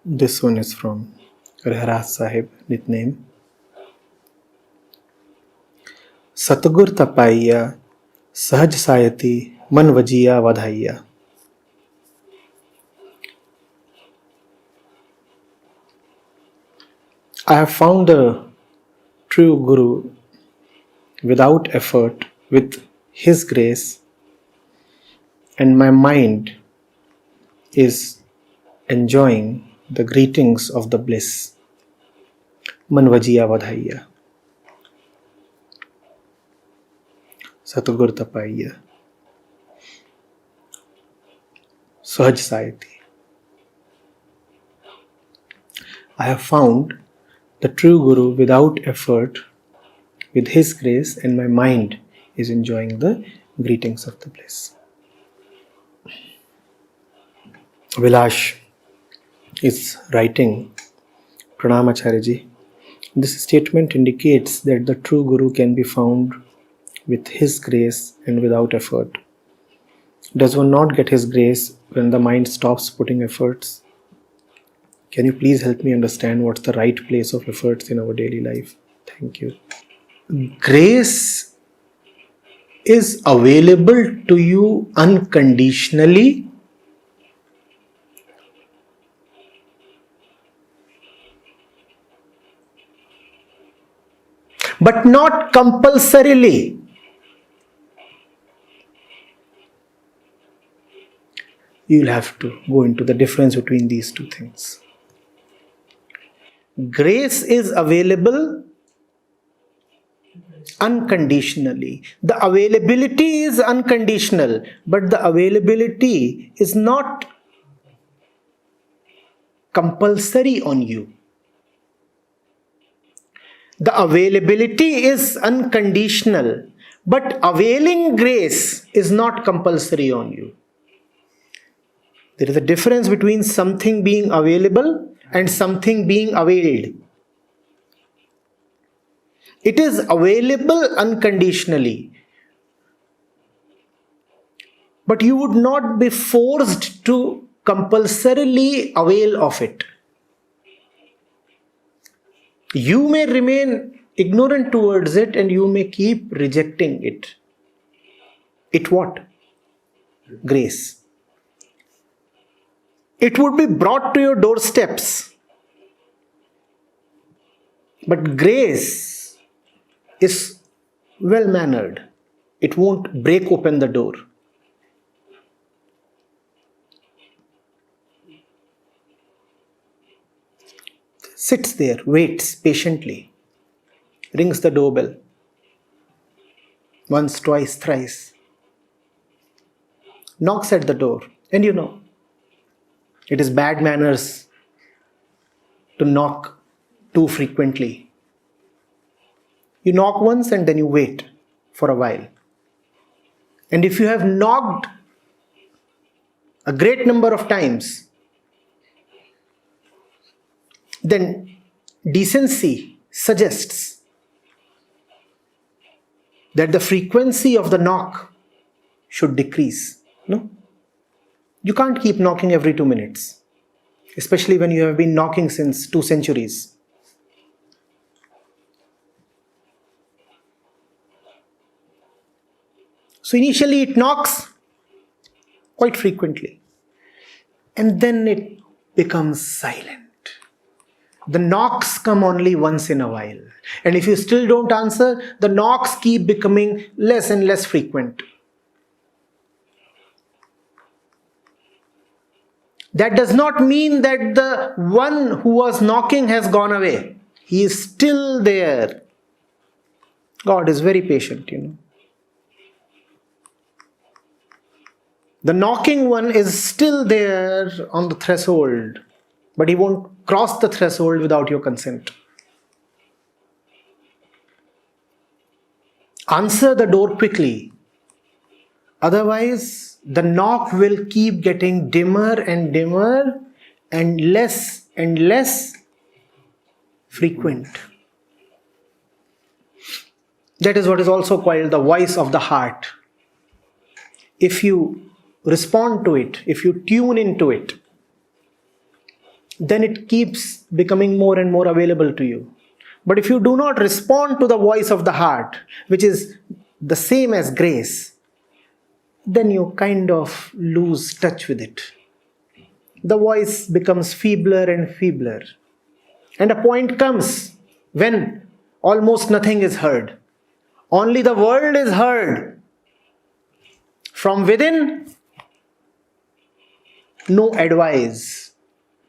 This one is from Acharya Sahib, Nitnem. Satgur tapaiya, sahaj sayati, man vajiya vadhaiya. I have found the true Guru without effort, with His grace, and my mind is enjoying the greetings of the bliss. Man vajiya vadhaiya. Satgur tapaiya, sahaj sayati. I have found the true Guru without effort, with His grace, and my mind is enjoying the greetings of the bliss. Vilash is writing, Pranam Acharya ji. This statement indicates that the true Guru can be found with His grace and without effort. Does one not get His grace when the mind stops putting efforts? Can you please help me understand what's the right place of efforts in our daily life? Thank you. Grace is available to you unconditionally, but not compulsorily. You'll have to go into the difference between these two things. Grace is available unconditionally. The availability is unconditional, but the availability is not compulsory on you. The availability is unconditional, but availing grace is not compulsory on you. There is a difference between something being available and something being availed. It is available unconditionally, but you would not be forced to compulsorily avail of it. You may remain ignorant towards it and you may keep rejecting it. It what? Grace. It would be brought to your doorsteps. But grace is well-mannered. It won't break open the door. Sits there, waits patiently, rings the doorbell. Once, twice, thrice. Knocks at the door. And you know, it is bad manners to knock too frequently. You knock once and then you wait for a while. And if you have knocked a great number of times, then decency suggests that the frequency of the knock should decrease. No? You can't keep knocking every 2 minutes, especially when you have been knocking since 2 centuries. So initially it knocks quite frequently, and then it becomes silent. The knocks come only once in a while. And if you still don't answer, the knocks keep becoming less and less frequent. That does not mean that the one who was knocking has gone away. He is still there. God is very patient, you know. The knocking one is still there on the threshold, but he won't cross the threshold without your consent. Answer the door quickly. Otherwise, the knock will keep getting dimmer and dimmer and less frequent. That is what is also called the voice of the heart. If you respond to it, if you tune into it, then it keeps becoming more and more available to you. But if you do not respond to the voice of the heart, which is the same as grace, then you kind of lose touch with it. The voice becomes feebler and feebler. And a point comes when almost nothing is heard. Only the world is heard. From within, no advice,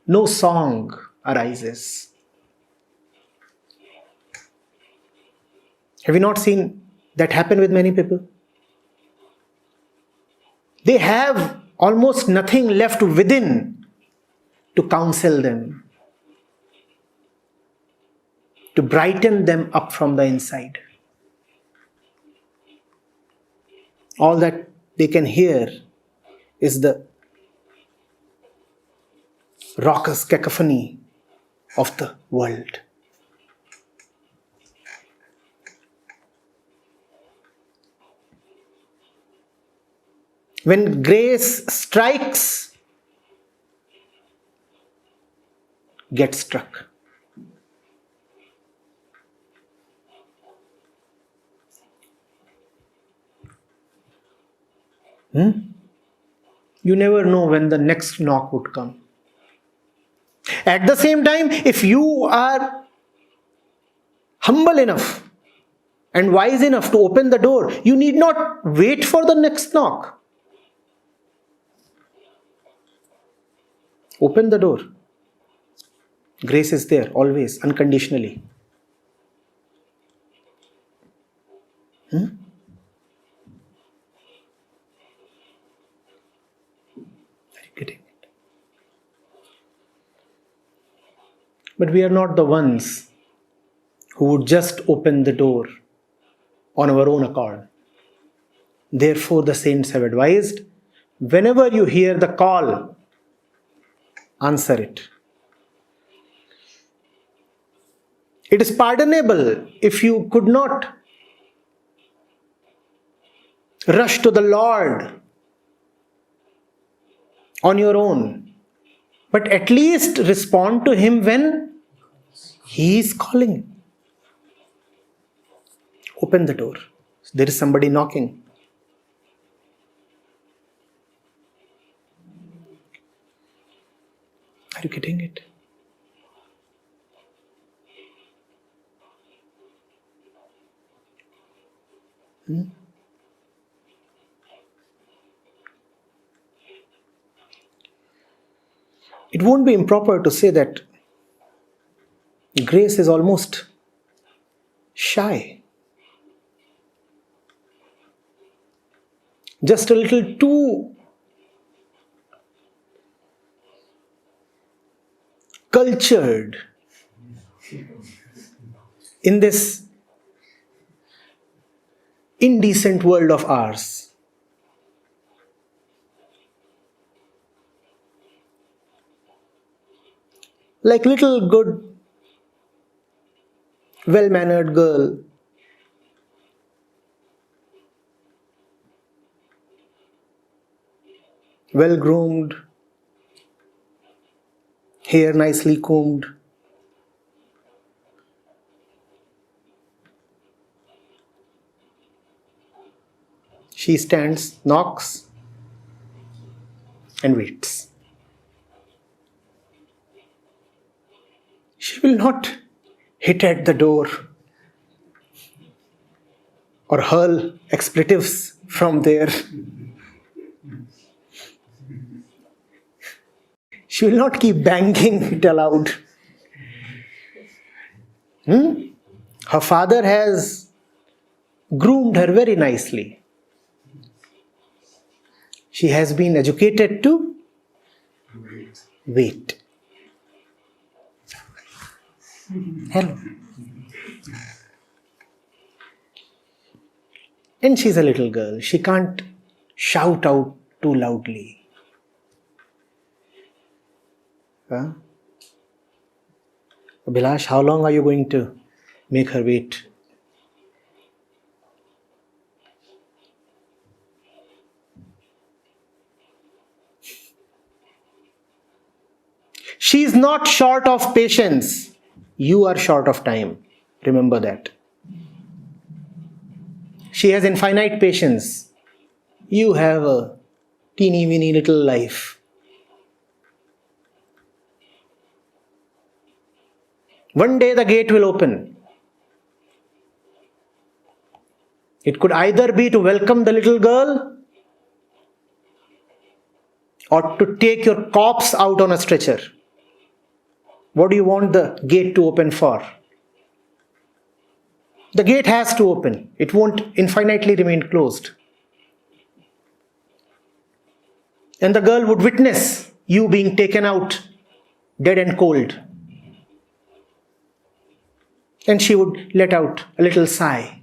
no song arises. Have you not seen that happen with many people? They have almost nothing left within to counsel them, to brighten them up from the inside. All that they can hear is the raucous cacophony of the world. When grace strikes, get struck. You never know when the next knock would come. At the same time, if you are humble enough and wise enough to open the door, you need not wait for the next knock. Open the door. Grace is there always, unconditionally. Are you getting it? But we are not the ones who would just open the door on our own accord. Therefore, the saints have advised, whenever you hear the call, answer it. It is pardonable if you could not rush to the Lord on your own, but at least respond to Him when He is calling. Open the door. There is somebody knocking. Are you getting it? It won't be improper to say that grace is almost shy. Just a little too cultured in this indecent world of ours. Like little good, well-mannered girl, well-groomed, hair nicely combed. She stands, knocks, and waits. She will not hit at the door or hurl expletives from there. She will not keep banging it aloud. Her father has groomed her very nicely. She has been educated to wait. Hello. And she's a little girl. She can't shout out too loudly. Abhilash, how long are you going to make her wait? She is not short of patience. You are short of time. Remember that. She has infinite patience. You have a teeny weeny little life. One day the gate will open. It could either be to welcome the little girl or to take your corpse out on a stretcher. What do you want the gate to open for? The gate has to open. It won't infinitely remain closed. And the girl would witness you being taken out dead and cold. And she would let out a little sigh.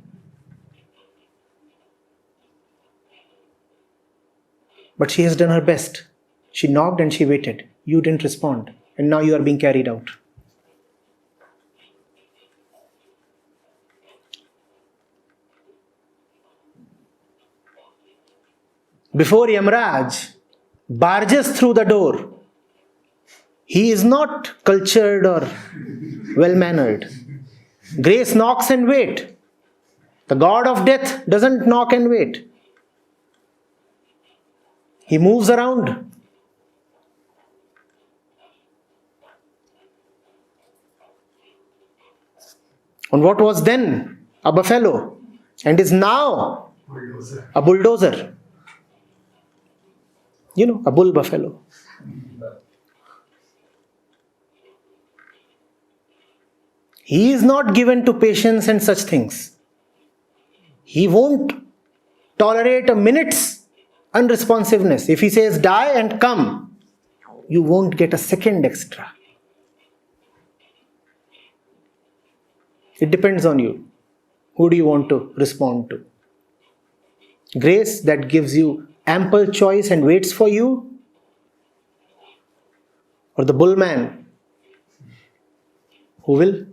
But she has done her best. She knocked and she waited. You didn't respond. And now you are being carried out. Before Yamraj barges through the door, he is not cultured or well-mannered. Grace knocks and waits. The god of death doesn't knock and wait. He moves around. And what was then a buffalo and is now a bulldozer. You know, a bull buffalo. He is not given to patience and such things. He won't tolerate a minute's unresponsiveness. If he says die and come, you won't get a second extra. It depends on you. Who do you want to respond to? Grace that gives you ample choice and waits for you? Or the bullman who will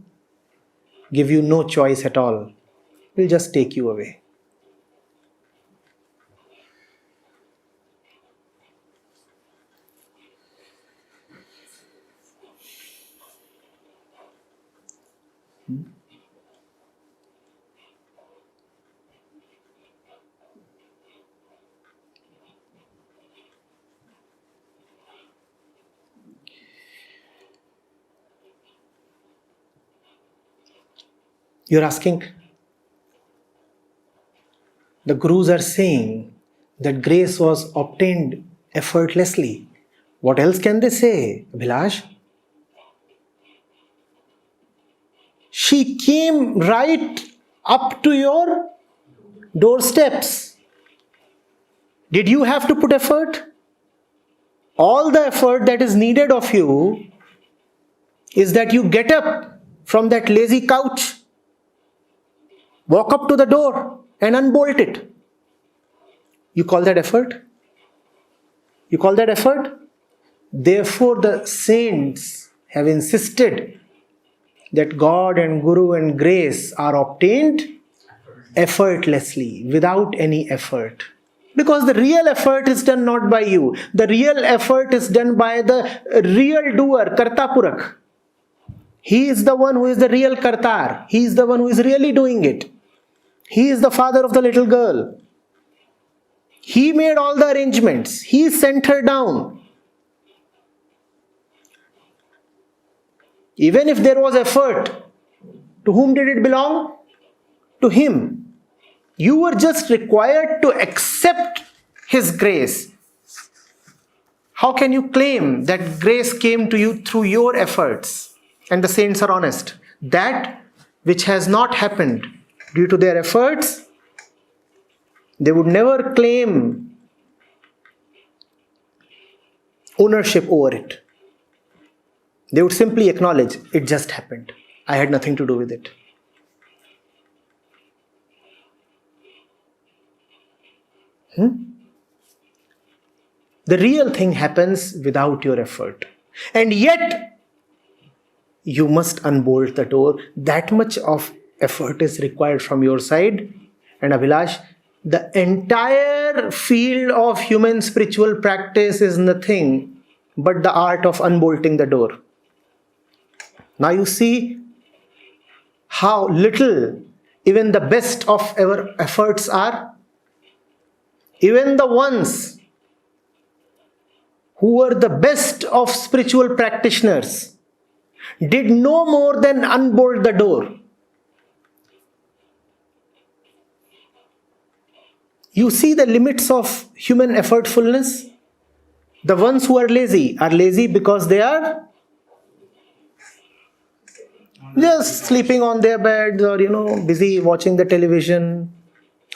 give you no choice at all, will just take you away. You're asking, the Gurus are saying that grace was obtained effortlessly. What else can they say, Abhilash? She came right up to your doorsteps. Did you have to put effort? All the effort that is needed of you is that you get up from that lazy couch, walk up to the door and unbolt it. You call that effort? You call that effort? Therefore, the saints have insisted that God and Guru and grace are obtained effortlessly, without any effort. Because the real effort is done not by you. The real effort is done by the real doer, Karta Purakh. He is the one who is the real Kartar. He is the one who is really doing it. He is the father of the little girl. He made all the arrangements. He sent her down. Even if there was effort, to whom did it belong? To him. You were just required to accept his grace. How can you claim that grace came to you through your efforts? And the saints are honest. That which has not happened due to their efforts, they would never claim ownership over it. They would simply acknowledge, it just happened. I had nothing to do with it. The real thing happens without your effort. And yet, you must unbolt the door. That much of effort is required from your side. And Abhilash, the entire field of human spiritual practice is nothing but the art of unbolting the door. Now you see how little even the best of our efforts are. Even the ones who were the best of spiritual practitioners did no more than unbolt the door. You see the limits of human effortfulness. The ones who are lazy because they are just sleeping on their beds, or busy watching the television,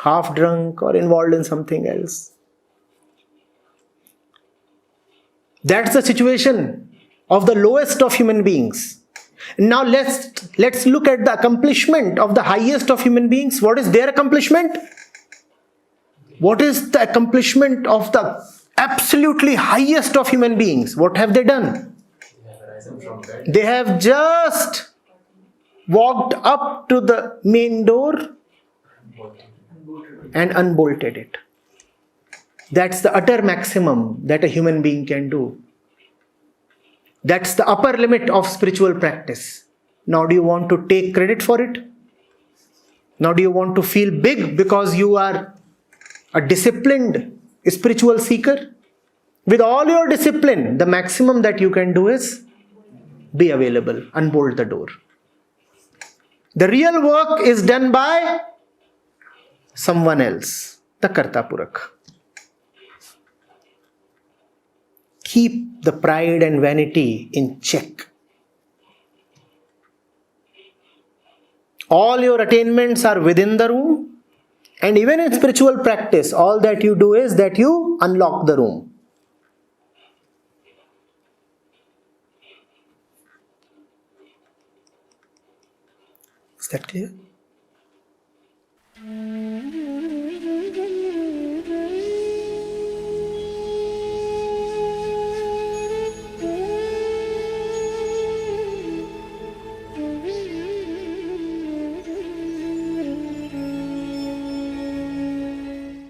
half drunk or involved in something else. That's the situation of the lowest of human beings. Now let's look at the accomplishment of the highest of human beings. What is their accomplishment? What is the accomplishment of the absolutely highest of human beings? What have they done? They have just walked up to the main door and unbolted it. That's the utter maximum that a human being can do. That's the upper limit of spiritual practice. Now do you want to take credit for it? Now do you want to feel big because you are a disciplined spiritual seeker? With all your discipline, the maximum that you can do is be available, unbolt the door. The real work is done by someone else, the Karta Purakh. Keep the pride and vanity in check. All your attainments are within the room, and even in spiritual practice, all that you do is that you unlock the room. Is that clear?